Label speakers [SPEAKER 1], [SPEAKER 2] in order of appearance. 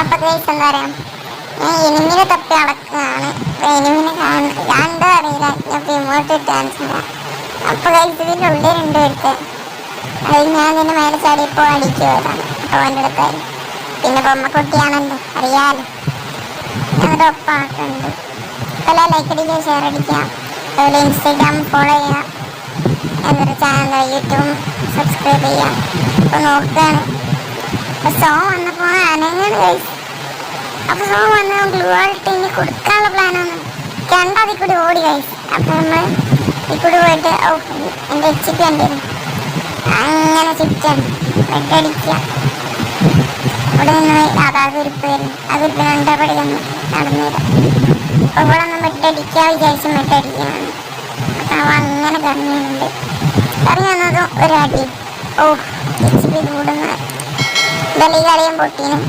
[SPEAKER 1] അപ്പൊ ഗൈസ് എന്താ പറയാ, ഞാൻ എനിമിനെ തപ്പി നടക്കുകയാണ്. എനിമിനെ കണ്ടോ അറിയില്ല. ഞാൻ ഇമോട്ട് ഡാൻസ്. അപ്പൊ ഗൈസ് ഇതിന്റെ ഉള്ളിലുണ്ട് ഒരുത്തൻ. അത് ഞാൻ ഇതിന്റെ മേലെ ചാടിയപ്പോ അടിക്കുവാണ്. അപ്പൊ അവൻ്റെ അടുത്തായി. പിന്നെ ബൊമ്മക്കുട്ടിയാണല്ലോ, അറിയാലോ. ഞങ്ങളുടെ ഒപ്പമാക്കുന്നുണ്ട്. അപ്പോൾ ലൈക്ക് അടിക്കുക, ഷെയർ അടിക്കുക, അതുപോലെ ഇൻസ്റ്റാഗ്രാം ഫോളോ ചെയ്യുക, എന്നൊരു ചാനൽ യൂട്യൂബ് സബ്സ്ക്രൈബ് ചെയ്യുക. അപ്പോൾ നോക്കുകയാണ്. അപ്പോൾ സോ വന്നപ്പോൾ അനങ്ങാണ് ഗൈസ്. അപ്പോൾ സോ വന്ന് ഗ്ലൂ ആയിട്ട് ഇനി കൊടുക്കാനുള്ള പ്ലാനാണ്. രണ്ടാതിൽ കൂടി ഓടി ഗൈസ്. അപ്പോൾ നമ്മൾ ഈ കൂടി പോയിട്ട് എൻ്റെ എച്ച് പി ഉണ്ടായിരുന്നു. അങ്ങനെ ചുറ്റാണ് വെട്ടടിക്കുക. ഇവിടെ നിന്ന് അതാകുരിപ്പ് വരും. അകുരിപ്പിന് രണ്ടാപടി നടന്നു വരാം. അപ്പോൾ ഇവിടെ നിന്ന് വെട്ടടിക്കാൻ വിചാരിച്ചും വെട്ടടിക്കാനാണ്. അപ്പം അവ അങ്ങനെ കറങ്ങിയുണ്ട്. കറങ്ങി വന്നതും ഒരടി. എച്ച് പി കൂടുന്ന ഇതളി കളിയും പൊട്ടീനും